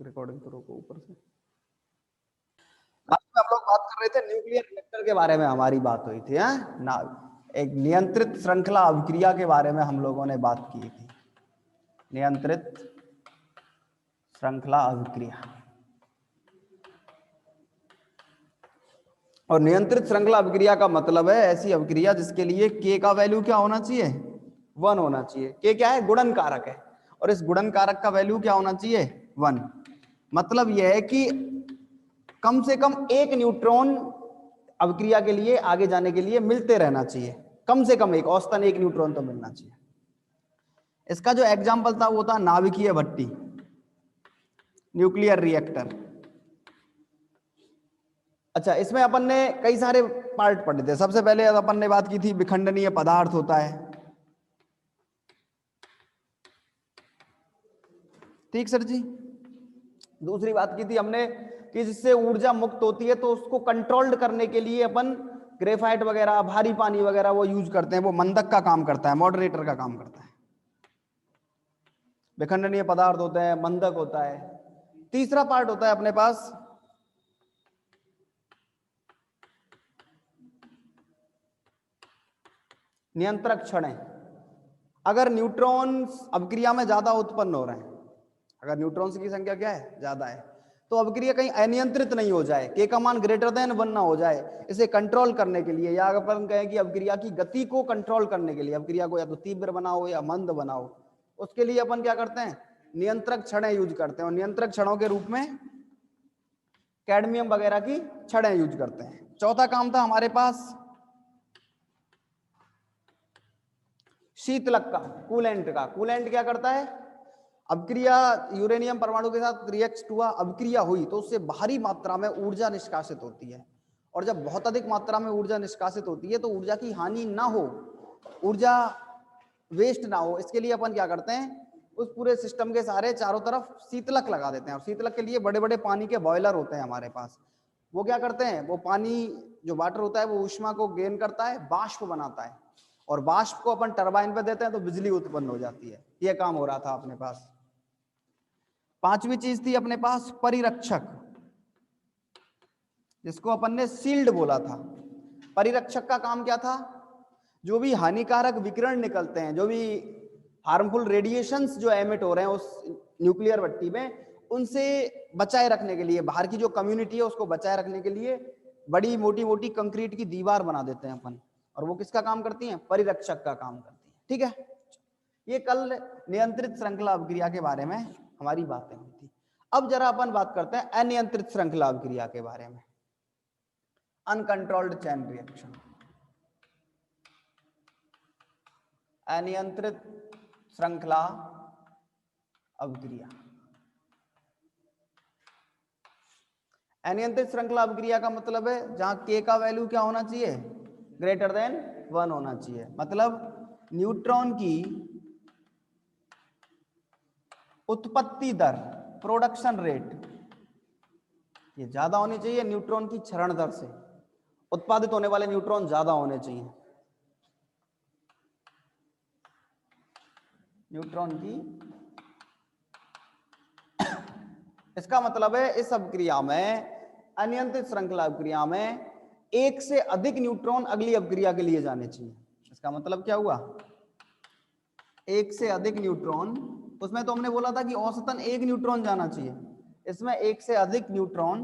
Recording तो रोको ऊपर से। हम लोग बात कर रहे थे न्यूक्लियर रिएक्टर के बारे में, हमारी बात हुई थी ना, एक नियंत्रित श्रृंखला अभिक्रिया के बारे में हम लोगों ने बात की थी। नियंत्रित श्रृंखला अभिक्रिया, और नियंत्रित श्रृंखला अभिक्रिया का मतलब है ऐसी अभिक्रिया जिसके लिए K का वैल्यू क्या होना चाहिए, 1 होना चाहिए। K क्या है, गुणन कारक है, और इस गुणन कारक का वैल्यू क्या होना चाहिए, 1। मतलब यह है कि कम से कम एक न्यूट्रॉन अभिक्रिया के लिए आगे जाने के लिए मिलते रहना चाहिए, कम से कम एक, औसतन एक न्यूट्रॉन तो मिलना चाहिए। इसका जो एग्जाम्पल था वो था नाभिकीय भट्टी, न्यूक्लियर रिएक्टर। अच्छा, इसमें अपन ने कई सारे पार्ट पढ़े थे। सबसे पहले अपन ने बात की थी विखंडनीय पदार्थ होता है, ठीक सर जी। दूसरी बात की थी हमने कि जिससे ऊर्जा मुक्त होती है तो उसको कंट्रोल्ड करने के लिए अपन ग्रेफाइट वगैरह, भारी पानी वगैरह वो यूज करते हैं, वो मंदक का काम करता है, मॉडरेटर का काम करता है। विखंडनीय पदार्थ होते हैं, मंदक होता है। तीसरा पार्ट होता है अपने पास नियंत्रक क्षण। अगर न्यूट्रॉन्स अभिक्रिया में ज्यादा उत्पन्न हो रहे हैं, अगर न्यूट्रॉन्स की संख्या क्या है, ज्यादा है, तो अभिक्रिया कहीं अनियंत्रित नहीं हो जाए, K का मान ग्रेटर देन 1 ना हो जाए, इसे कंट्रोल करने के लिए, या अगर अपन कहें कि अभिक्रिया की गति को कंट्रोल करने के लिए, अभिक्रिया को या तो तीव्र बनाओ या मंद बनाओ, उसके लिए अपन क्या करते हैं, नियंत्रक क्षण यूज करते हैं। और नियंत्रक क्षणों के रूप में कैडमियम वगैरह की छड़ें यूज करते हैं। चौथा काम था हमारे पास शीतलक का, कूलेंट का। कूलेंट क्या करता है, अभिक्रिया यूरेनियम परमाणु के साथ रिएक्ट हुआ, अभिक्रिया हुई तो उससे भारी मात्रा में ऊर्जा निष्कासित होती है, और जब बहुत अधिक मात्रा में ऊर्जा निष्कासित होती है तो ऊर्जा की हानि ना हो, ऊर्जा वेस्ट ना हो, इसके लिए अपन क्या करते हैं, उस पूरे सिस्टम के सारे चारों तरफ शीतलक लगा देते हैं। और शीतलक के लिए बड़े बड़े पानी के बॉयलर होते हैं हमारे पास। वो क्या करते हैं, वो पानी जो वाटर होता है वो ऊष्मा को गेन करता है, बाष्प बनाता है, और बाष्प को अपन टरबाइन पे देते हैं तो बिजली उत्पन्न हो जाती है। ये काम हो रहा था अपने पास। पांचवी चीज थी अपने पास परिरक्षक, जिसको अपन ने सील्ड बोला था। परिरक्षक का काम क्या था, जो भी हानिकारक विकिरण निकलते हैं, जो भी हार्मफुल रेडिएशंस जो एमिट हो रहे हैं उस न्यूक्लियर भट्टी में, उनसे बचाए रखने के लिए, बाहर की जो कम्युनिटी है उसको बचाए रखने के लिए बड़ी मोटी मोटी कंक्रीट की दीवार बना देते हैं अपन, और वो किसका काम करती हैं, परिरक्षक का काम करती है। ठीक है, ये कल नियंत्रित श्रृंखला अभिक्रिया के बारे में हमारी बातें हुई थी। अब जरा अपन बात करते हैं अनियंत्रित श्रृंखला अभिक्रिया के बारे में, अनकंट्रोल्ड चेन रिएक्शन। अनियंत्रित श्रृंखला अभिक्रिया, अनियंत्रित श्रृंखला अभिक्रिया का मतलब है जहां K का वैल्यू क्या होना चाहिए, ग्रेटर देन 1 होना चाहिए। मतलब न्यूट्रॉन की उत्पत्ति दर, प्रोडक्शन रेट, ये ज्यादा होनी चाहिए न्यूट्रॉन की क्षरण दर से। उत्पादित होने वाले न्यूट्रॉन ज्यादा होने चाहिए न्यूट्रॉन की। इसका मतलब है इस अभिक्रिया में, अनियंत्रित श्रृंखला अभिक्रिया में, एक से अधिक न्यूट्रॉन अगली अभिक्रिया के लिए जाने चाहिए। इसका मतलब क्या हुआ, एक से अधिक न्यूट्रॉन, उसमें तो हमने बोला था कि औसतन एक न्यूट्रॉन जाना चाहिए, इसमें एक से अधिक न्यूट्रॉन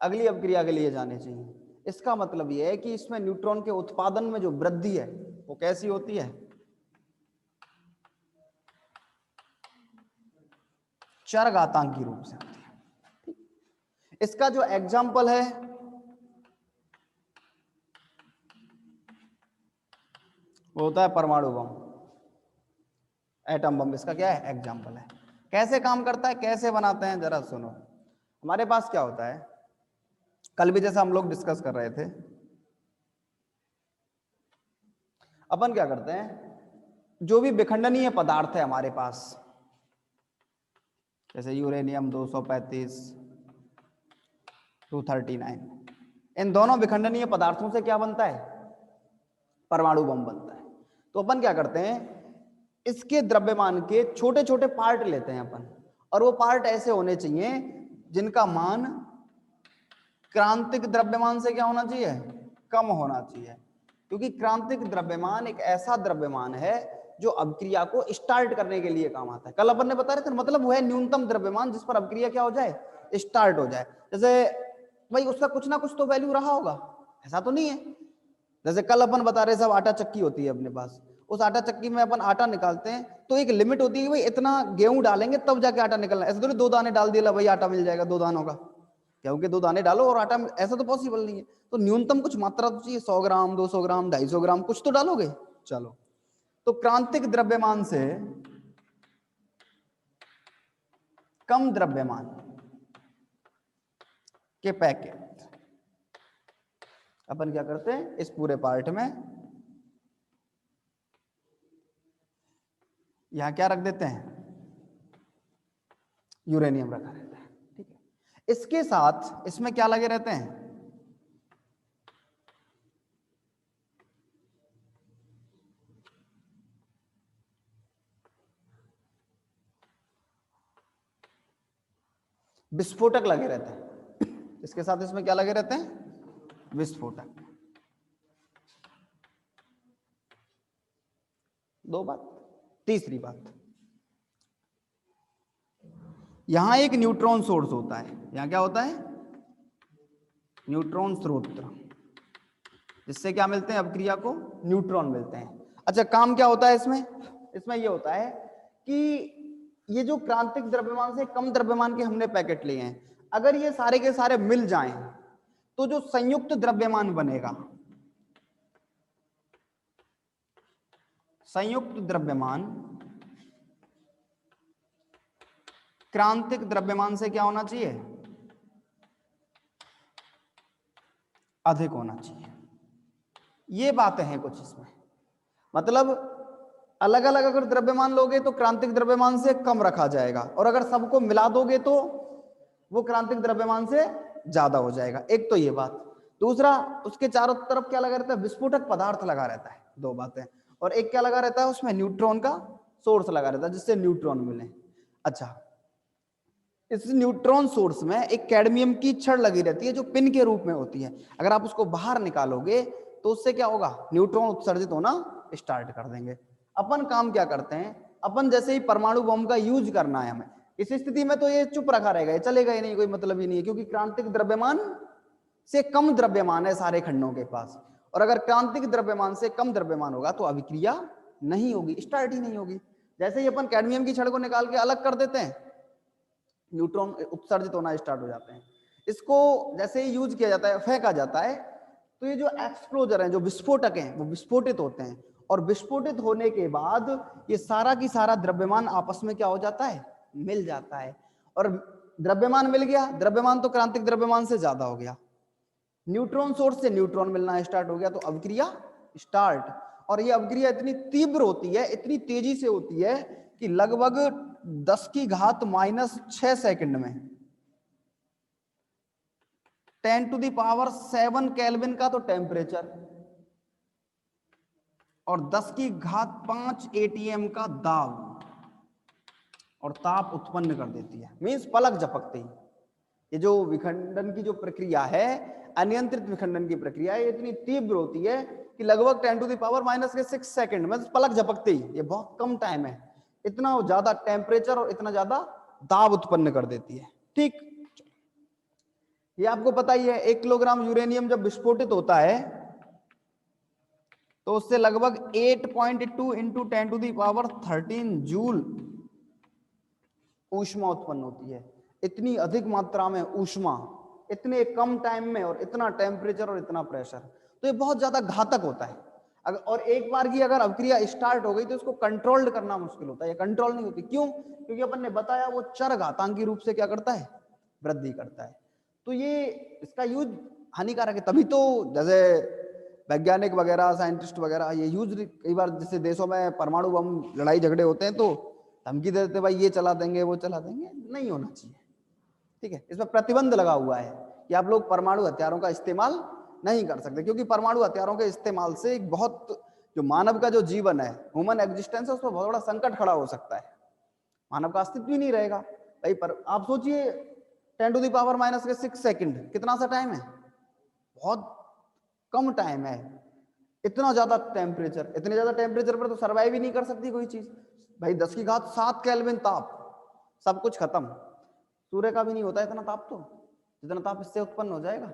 अगली अभिक्रिया के लिए जाने चाहिए। इसका मतलब यह है कि इसमें न्यूट्रॉन के उत्पादन में जो वृद्धि है वो कैसी होती है, चरघातांकी रूप से होती है। इसका जो एग्जाम्पल है वो होता है परमाणु बम, एटम बम। इसका क्या है, एग्जाम्पल है। कैसे काम करता है, कैसे बनाते हैं, जरा सुनो। हमारे पास क्या होता है, कल भी जैसा हम लोग डिस्कस कर रहे थे, अपन क्या करते हैं, जो भी विखंडनीय पदार्थ है हमारे पास, जैसे यूरेनियम 235, 239, इन दोनों विखंडनीय पदार्थों से क्या बनता है, परमाणु बम बनता है। तो अपन क्या करते हैं, इसके द्रव्यमान के छोटे छोटे पार्ट लेते हैं अपन, और वो पार्ट ऐसे होने चाहिए जिनका मान क्रांतिक द्रव्यमान से क्या होना चाहिए, कम होना चाहिए, क्योंकि क्रांतिक द्रव्यमान एक ऐसा द्रव्यमान है जो अभिक्रिया को स्टार्ट करने के लिए काम आता है। कल अपन ने बता रहे थे, मतलब वह न्यूनतम द्रव्यमान जिस पर अभिक्रिया क्या हो जाए, स्टार्ट हो जाए। जैसे भाई उसका कुछ ना कुछ तो वैल्यू रहा होगा, ऐसा तो नहीं है। जैसे कल अपन बता रहे सब आटा चक्की होती है अपने पास, उस आटा चक्की में अपन आटा निकालते हैं तो एक लिमिट होती है कि भाई इतना गेहूं डालेंगे तब जाके आटा निकलना, ऐसे थोड़ी 2 दाने डाल दिया भाई आटा मिल जाएगा 2 दानों का, क्योंकि 2 दाने डालो और आटा, ऐसा तो पॉसिबल नहीं है। तो न्यूनतम कुछ मात्रा तो चाहिए, 100 ग्राम 200 ग्राम 250 ग्राम कुछ तो डालोगे। चलो, तो क्रांतिक द्रव्यमान से कम द्रव्यमान के पैकेट अपन क्या करते हैं, इस पूरे पार्ट में यहां क्या रख देते हैं, यूरेनियम रखा रहता है। ठीक है, इसके साथ इसमें क्या लगे रहते हैं, विस्फोटक लगे रहते हैं। इसके साथ इसमें क्या लगे रहते हैं, विस्फोटक। 2 बात। तीसरी बात, यहां एक न्यूट्रॉन सोर्स होता है। यहां क्या होता है, न्यूट्रॉन स्रोत, जिससे क्या मिलते हैं, अभिक्रिया को न्यूट्रॉन मिलते हैं। अच्छा, काम क्या होता है इसमें, इसमें ये होता है कि ये जो क्रांतिक द्रव्यमान से कम द्रव्यमान के हमने पैकेट लिए हैं, अगर ये सारे के सारे मिल जाएं तो जो संयुक्त द्रव्यमान बनेगा, संयुक्त द्रव्यमान क्रांतिक द्रव्यमान से क्या होना चाहिए, अधिक होना चाहिए। ये बातें हैं कुछ इसमें, मतलब अलग अलग अगर द्रव्यमान लोगे तो क्रांतिक द्रव्यमान से कम रखा जाएगा, और अगर सबको मिला दोगे तो वो क्रांतिक द्रव्यमान से ज्यादा हो जाएगा। एक तो ये बात। दूसरा, उसके चारों तरफ क्या लगा रहता है, विस्फोटक पदार्थ लगा रहता है। 2 बातें। और एक क्या लगा रहता है, उसमें न्यूट्रॉन का सोर्स लगा रहता है जिससे न्यूट्रॉन मिले। अच्छा, इस न्यूट्रॉन सोर्स में एक कैडमियम की छड़ लगी रहती है जो पिन के रूप में होती है। अगर आप उसको बाहर निकालोगे तो उससे क्या होगा, न्यूट्रॉन उत्सर्जित होना स्टार्ट कर देंगे। अपन काम क्या करते हैं, अपन जैसे ही परमाणु बम का यूज करना है हमें, इस स्थिति में तो ये चुप रखा रहेगा, ये चलेगा ही नहीं, कोई मतलब ही नहीं है, क्योंकि क्रांतिक द्रव्यमान से कम द्रव्यमान है सारे खंडों के पास। और अगर क्रांतिक द्रव्यमान से कम द्रव्यमान होगा तो अभिक्रिया नहीं होगी, स्टार्ट ही नहीं होगी। जैसे ही अपन कैडमियम की छड़ को निकाल के अलग कर देते हैं, न्यूट्रॉन उत्सर्जित होना स्टार्ट हो जाते हैं। इसको जैसे ही यूज किया जाता है, फेंका जाता है, तो ये जो एक्सप्लोजर हैं, जो विस्फोटक हैं, वो विस्फोटित होते हैं, और विस्फोटित होने के बाद ये सारा की सारा द्रव्यमान आपस में क्या हो जाता है, मिल जाता है। और द्रव्यमान मिल गया, द्रव्यमान तो क्रांतिक द्रव्यमान से ज्यादा हो गया, न्यूट्रॉन सोर्स से न्यूट्रॉन मिलना स्टार्ट हो गया, तो अभिक्रिया स्टार्ट। और ये अभिक्रिया इतनी तीव्र होती है, इतनी तेजी से होती है कि लगभग 10 की घात -6 सेकंड में 10⁻⁷ केल्विन का तो टेम्परेचर और 10 की घात 5 ATM का दाब और ताप उत्पन्न कर देती है। मींस पलक झपकते ही ये जो विखंडन की जो प्रक्रिया है, अनियंत्रित विखंडन की प्रक्रिया है, इतनी तीव्र होती है कि लगभग 10⁻⁻⁶ सेकंड में पलक झपकते ही, ये बहुत कम टाइम है, इतना ज्यादा टेम्परेचर और इतना ज्यादा दाब उत्पन्न कर देती है। ठीक, ये आपको पता ही है, 1 किलोग्राम यूरेनियम जब विस्फोटित होता है तो उससे लगभग 8.2 × 10⁻13 जूल ऊष्मा उत्पन्न होती है। इतनी अधिक मात्रा में ऊष्मा इतने कम टाइम में, और इतना टेम्परेचर और इतना प्रेशर, तो ये बहुत ज्यादा घातक होता है। और एक बार की अगर अभिक्रिया स्टार्ट हो गई तो इसको कंट्रोल्ड करना मुश्किल होता है, ये कंट्रोल नहीं होती। क्यों? क्योंकि अपन ने बताया वो चर घातांकी रूप से क्या करता है, वृद्धि करता है। तो ये इसका यूज हानिकारक है। तभी तो जैसे वैज्ञानिक वगैरह, साइंटिस्ट वगैरह ये यूज, कई बार जैसे देशों में परमाणु बम लड़ाई झगड़े होते हैं तो धमकी दे देते भाई ये चला देंगे वो चला देंगे, नहीं होना चाहिए। ठीक है, इसमें प्रतिबंध लगा हुआ है कि आप लोग परमाणु हथियारों का इस्तेमाल नहीं कर सकते, क्योंकि परमाणु हथियारों के इस्तेमाल से एक बहुत जो मानव का जो जीवन है, ह्यूमन एग्जिस्टेंस है, उस पर बहुत बड़ा संकट खड़ा हो सकता है, मानव का अस्तित्व ही नहीं रहेगा भाई। पर आप सोचिए 10⁻⁻⁶ सेकंड कितना सा टाइम है, बहुत कम टाइम है। इतना ज्यादा टेम्परेचर, इतने ज्यादा टेम्परेचर पर तो सर्वाइव ही नहीं कर सकती कोई चीज भाई। 10⁻7 केल्विन ताप, सब कुछ खत्म। सूर्य का भी नहीं होता इतना ताप, तो जितना ताप इससे उत्पन्न हो जाएगा।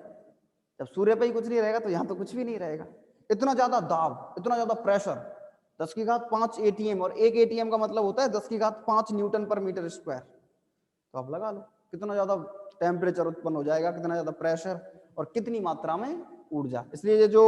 जब सूर्य पे ही कुछ नहीं रहेगा तो यहाँ तो कुछ भी नहीं रहेगा। इतना ज्यादा दाब, इतना ज्यादा प्रेशर, 10⁵5 ATM, और एक ATM का मतलब होता है 10⁵5 न्यूटन पर मीटर स्क्वायर। तो आप लगा लो कितना ज्यादा टेम्परेचर उत्पन्न हो जाएगा, कितना ज्यादा प्रेशर और कितनी मात्रा में ऊर्जा। इसलिए ये जो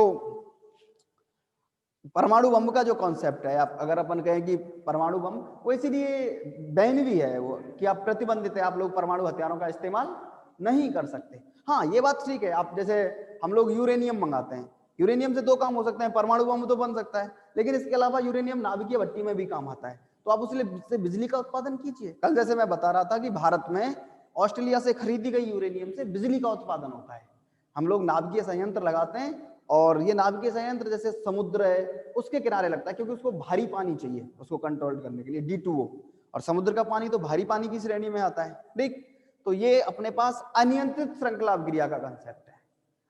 परमाणु बम का जो कॉन्सेप्ट है, आप अगर अपन कहें कि परमाणु बम, वो इसीलिए बैन भी है वो कि आप प्रतिबंधित है, आप लोग परमाणु हथियारों का इस्तेमाल नहीं कर सकते। हाँ ये बात ठीक है, आप जैसे हम लोग यूरेनियम मंगाते हैं, यूरेनियम से दो काम हो सकते हैं, परमाणु बम तो बन सकता है, लेकिन इसके अलावा यूरेनियम नाभिकीय भट्टी में भी काम आता है। तो आप उससे बिजली का उत्पादन कीजिए। कल जैसे मैं बता रहा था कि भारत में ऑस्ट्रेलिया से खरीदी गई यूरेनियम से बिजली का उत्पादन होता है। हम लोग नाभिकीय संयंत्र लगाते हैं, और ये नाभिकीय संयंत्र जैसे समुद्र है उसके किनारे लगता है, क्योंकि उसको भारी पानी चाहिए उसको कंट्रोल करने के लिए, D2O, और समुद्र का पानी तो भारी पानी की श्रेणी में आता है। ठीक, तो ये अपने पास अनियंत्रित श्रृंखला अभिक्रिया का कंसेप्ट है,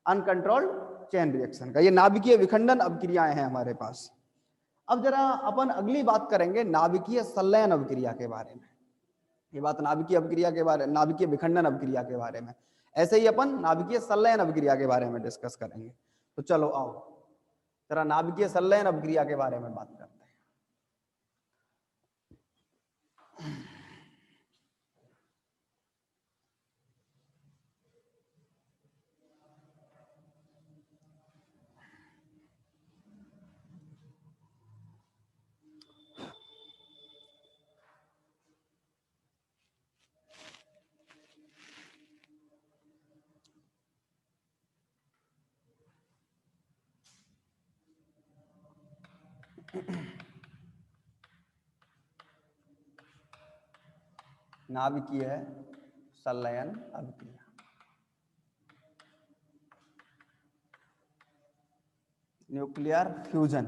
अनकंट्रोल्ड चेन रिएक्शन का। ये नाभिकीय विखंडन अभिक्रियाएं हैं हमारे पास। अब जरा अपन अगली बात करेंगे नाभिकीय संलयन अभिक्रिया के बारे में। ये बात नाभिकीय अभिक्रिया के बारे, नाभिकीय विखंडन अभिक्रिया के बारे में, ऐसे ही अपन नाभिकीय संलयन अभिक्रिया के बारे में डिस्कस करेंगे। तो चलो आओ जरा नाभिकीय संलयन अभिक्रिया के बारे में बात करते हैं। नाभिकीय संलयन अभिक्रिया, न्यूक्लियर फ्यूजन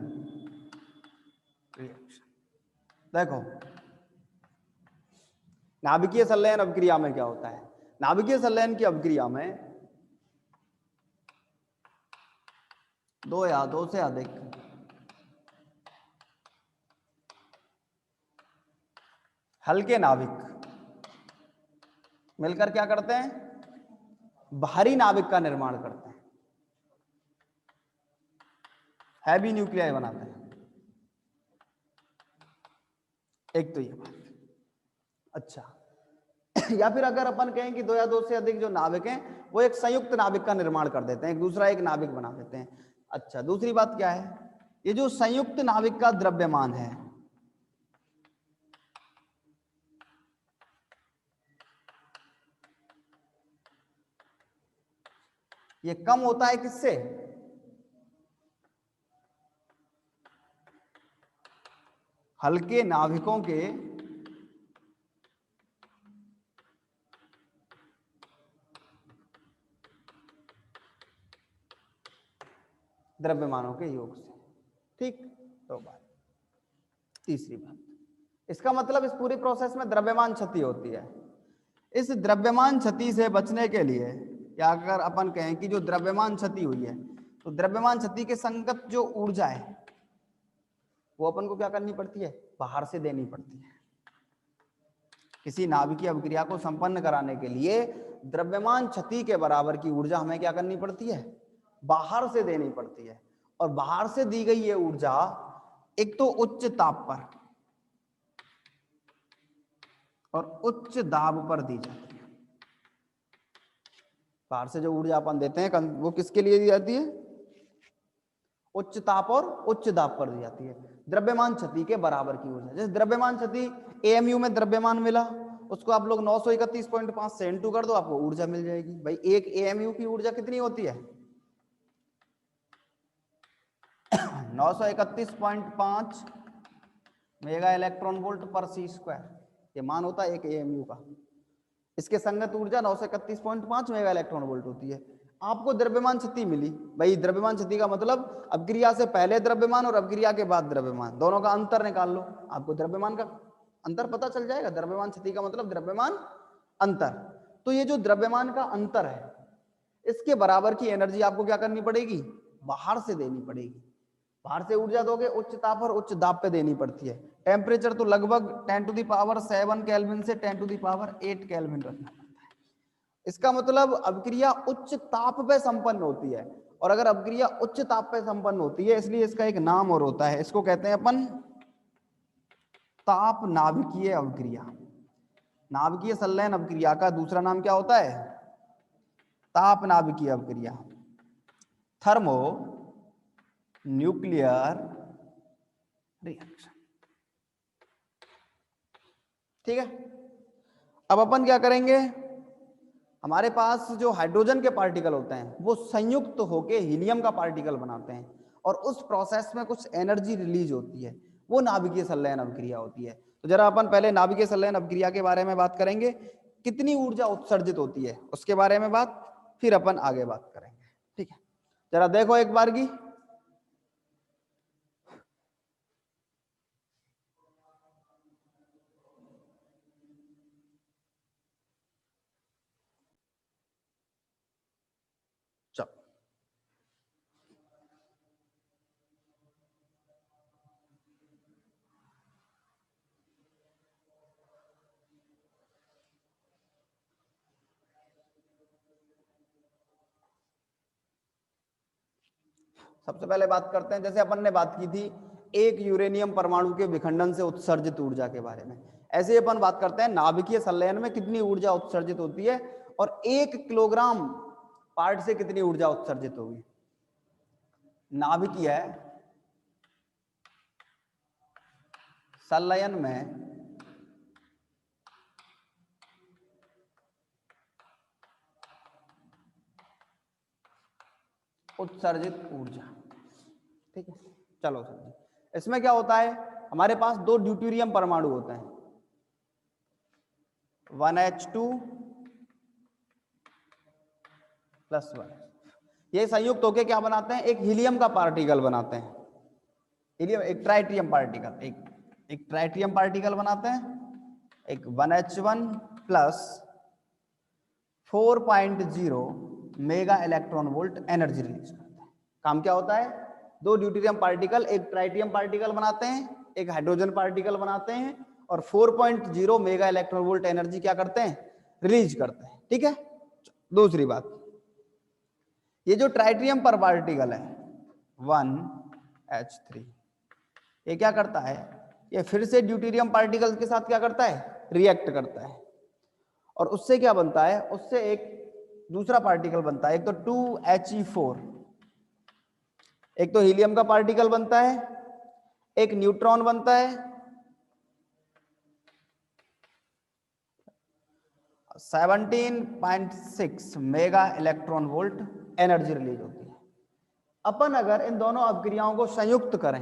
रिएक्शन। देखो नाभिकीय संलयन अभिक्रिया में क्या होता है, नाभिकीय संलयन की अभिक्रिया में दो या दो से अधिक हल्के नाभिक मिलकर क्या करते हैं, भारी नाभिक का निर्माण करते हैं, हैवी न्यूक्लियाई बनाते हैं। एक तो ये बात। अच्छा या फिर अगर अपन कहें कि दो या दो से अधिक जो नाभिक हैं वो एक संयुक्त नाभिक का निर्माण कर देते हैं, एक दूसरा एक नाभिक बना देते हैं। अच्छा दूसरी बात क्या है, ये जो संयुक्त नाभिक का द्रव्यमान है, ये कम होता है किससे, हल्के नाभिकों के द्रव्यमानों के योग से। ठीक, तो बात। तीसरी बात, इसका मतलब इस पूरी प्रोसेस में द्रव्यमान क्षति होती है। इस द्रव्यमान क्षति से बचने के लिए, या अगर अपन कहें कि जो द्रव्यमान क्षति हुई है, तो द्रव्यमान क्षति के संगत जो ऊर्जा है वो अपन को क्या करनी पड़ती है, बाहर से देनी पड़ती है। किसी नाभिकीय अभिक्रिया को संपन्न कराने के लिए द्रव्यमान क्षति के बराबर की ऊर्जा हमें क्या करनी पड़ती है, बाहर से देनी पड़ती है। और बाहर से दी गई ये ऊर्जा एक तो उच्च ताप पर और उच्च दाब पर दी जाती है। बाहर से जो ऊर्जा अपन देते हैं वो किसके लिए दी जाती है, उच्च ताप और उच्च दाब पर दी जाती है, द्रव्यमान क्षति के बराबर की ऊर्जा। जैसे द्रव्यमान क्षति AMU में द्रव्यमान मिला, उसको आप लोग 931.5 से इंटू कर दो, आपको ऊर्जा मिल जाएगी। भाई एक AMU की ऊर्जा कितनी होती है 931.5 मेगा इलेक्ट्रॉन वोल्ट पर C², ये मान होता है एक AMU का। इसके संगत ऊर्जा 931.5 मेगा इलेक्ट्रॉन वोल्ट होती है। आपको द्रव्यमान स्थिति मिली। भाई द्रव्यमान स्थिति का मतलब अपक्रिया से पहले द्रव्यमान और अपक्रिया के बाद द्रव्यमान, दोनों का अंतर निकाल लो, आपको द्रव्यमान का अंतर पता चल जाएगा। द्रव्यमान स्थिति का मतलब द्रव्यमान अंतर। तो ये जो द्रव्यमान का अंतर है, इसके बराबर की एनर्जी आपको क्या करनी पड़ेगी, बाहर से देनी पड़ेगी। बाहर से ऊर्जा दोगे, उच्च ताप और उच्च दाब पे देनी पड़ती है। टेम्परेचर तो लगभग 10⁻7 केल्विन से 10⁸ केल्विन रखना पड़ता है। इसका मतलब अभिक्रिया उच्च ताप पे संपन्न होती है, और अगर अभिक्रिया उच्च ताप पे संपन्न होती है, इसलिए इसका एक नाम और होता है, इसको कहते हैं अपन ताप नाभिकीय अभिक्रिया। नाभिकीय संलयन अभिक्रिया का दूसरा नाम क्या होता है, ताप नाभिकीय अभिक्रिया, थर्मो न्यूक्लियर रिएक्शन। ठीक है, अब अपन क्या करेंगे, हमारे पास जो हाइड्रोजन के पार्टिकल होते हैं वो संयुक्त होके हीलियम का पार्टिकल बनाते हैं, और उस प्रोसेस में कुछ एनर्जी रिलीज होती है, वो नाभिकीय संलयन अभिक्रिया होती है। तो जरा अपन पहले नाभिकीय संलयन अभिक्रिया के बारे में बात करेंगे, कितनी ऊर्जा उत्सर्जित होती है उसके बारे में बात, फिर अपन आगे बात करेंगे। ठीक है, जरा देखो एक बार की, सबसे पहले बात करते हैं, जैसे अपन ने बात की थी एक यूरेनियम परमाणु के विखंडन से उत्सर्जित ऊर्जा के बारे में, ऐसे ही अपन बात करते हैं नाभिकीय संलयन में कितनी ऊर्जा उत्सर्जित होती है, और 1 किलोग्राम पार्ट से कितनी ऊर्जा उत्सर्जित होगी। नाभिकीय संलयन में उत्सर्जित ऊर्जा। ठीक है, चलो सर, इसमें क्या होता है, हमारे पास 2 ड्यूटेरियम परमाणु होते हैं, 1H2 + 1, ये संयुक्त होकर क्या बनाते हैं, एक हीलियम का पार्टिकल बनाते हैं। हीलियम एक ट्राइटियम पार्टिकल, एक ट्राइटियम पार्टिकल बनाते हैं, एक 1H1 + 4.0 mega electron volt energy release करते हैं। काम क्या होता है, 2 ड्यूटेरियम पार्टिकल एक ट्राइटियम पार्टिकल बनाते हैं, एक हाइड्रोजन पार्टिकल बनाते हैं, और 4.0 मेगा इलेक्ट्रॉन वोल्ट एनर्जी क्या करते हैं, रिलीज करते हैं। ठीक है, दूसरी बात, ये जो ट्राइटियम पर पार्टिकल है 1H3, ये क्या करता है, ये फिर से ड्यूटेरियम पार्टिकल के साथ क्या करता है, रिएक्ट करता है, और उससे क्या बनता है, उससे एक दूसरा पार्टिकल बनता है, एक तो 2He4, एक तो हीलियम का पार्टिकल बनता है, एक न्यूट्रॉन बनता है, 17.6 mega electron volt energy release होती है। अपन अगर इन दोनों अभिक्रियाओं को संयुक्त करें,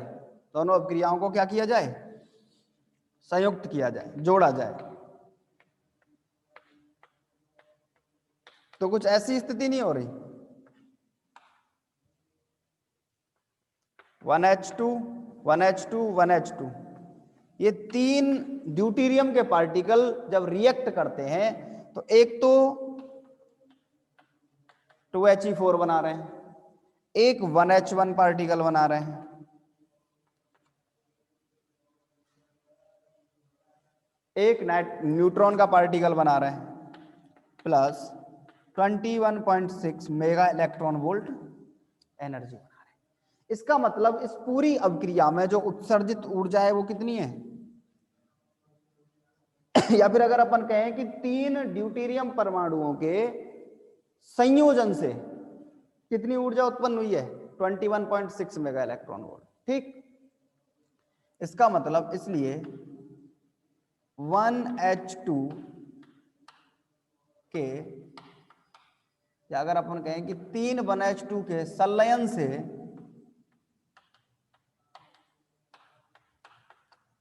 दोनों अभिक्रियाओं को क्या किया जाए, संयुक्त किया जाए, जोड़ा जाए, तो कुछ ऐसी स्थिति नहीं हो रही। 1H2 1H2 1H2, ये 3 ड्यूटेरियम के पार्टिकल जब रिएक्ट करते हैं तो एक तो 2He4 बना रहे हैं, एक 1H1 पार्टिकल बना रहे हैं, एक न्यूट्रॉन का पार्टिकल बना रहे हैं, plus 21.6 mega electron volt energy बना रहे हैं। इसका मतलब इस पूरी अभिक्रिया में जो उत्सर्जित ऊर्जा है वो कितनी है या फिर अगर अपन कहें कि 3 ड्यूटेरियम परमाणुओं के संयोजन से कितनी ऊर्जा उत्पन्न हुई है, 21.6 मेगा इलेक्ट्रॉन वोल्ट। ठीक, इसका मतलब इसलिए 1H2 के, या अगर अपन कहें कि 3 1H2 के संलयन से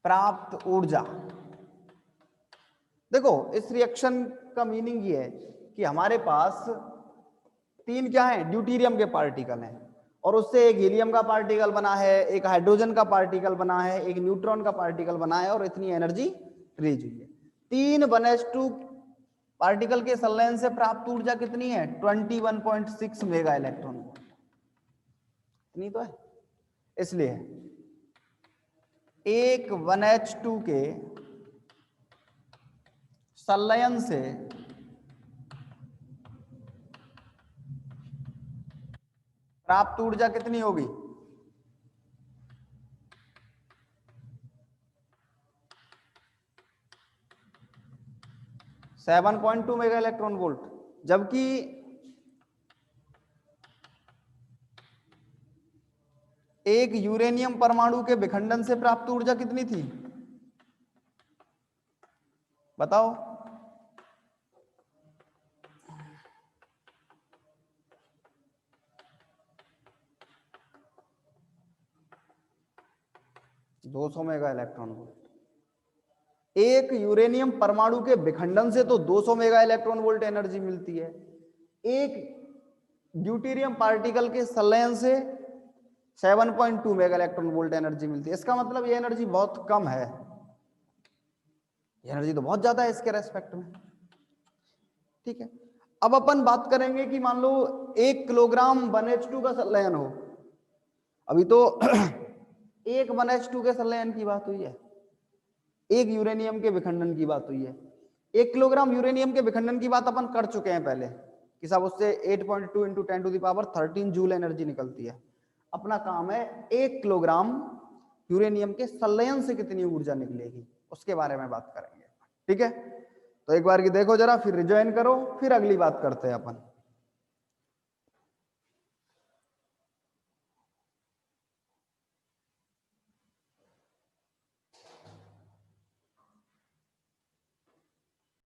प्राप्त ऊर्जा, देखो इस रिएक्शन का मीनिंग ये है कि हमारे पास 3 क्या है, ड्यूटीरियम के पार्टिकल हैं, और उससे एक हीलियम का पार्टिकल बना है, एक हाइड्रोजन का पार्टिकल बना है, एक न्यूट्रॉन का पार्टिकल बना है, और इतनी एनर्जी रिलीज हुई है। 3 पार्टिकल के संलयन से प्राप्त ऊर्जा कितनी है, 21.6 मेगा इलेक्ट्रॉन वोल्ट, इतनी तो है। इसलिए एक 1H2 के संलयन से प्राप्त ऊर्जा कितनी होगी, 7.2 मेगा इलेक्ट्रॉन वोल्ट, जबकि एक यूरेनियम परमाणु के विखंडन से प्राप्त ऊर्जा कितनी थी, बताओ। दो 200 मेगा इलेक्ट्रॉन वोल्ट। एक यूरेनियम परमाणु के विखंडन से तो 200 मेगा इलेक्ट्रॉन वोल्ट एनर्जी मिलती है, एक ड्यूटेरियम पार्टिकल के संलयन से 7.2 मेगा इलेक्ट्रॉन वोल्ट एनर्जी मिलती है। इसका मतलब ये एनर्जी बहुत कम है, एनर्जी तो बहुत ज्यादा है इसके रेस्पेक्ट में। ठीक है, अब अपन बात करेंगे कि मान लो 1 किलोग्राम 1H2 का संलयन हो। अभी तो एक 1H2 के संलयन की बात हुई है, एक यूरेनियम के विखंडन की बात हुई है। 1 किलोग्राम यूरेनियम के विखंडन की बात अपन कर चुके हैं पहले कि साहब उससे 8.2 × 10⁻13 जूल एनर्जी निकलती है। अपना काम है 1 किलोग्राम यूरेनियम के संलयन से कितनी ऊर्जा निकलेगी, उसके बारे में बात करेंगे। ठीक है, तो एक बार की देखो जरा, फिर रिजॉइन करो, फिर अगली बात करते हैं अपन।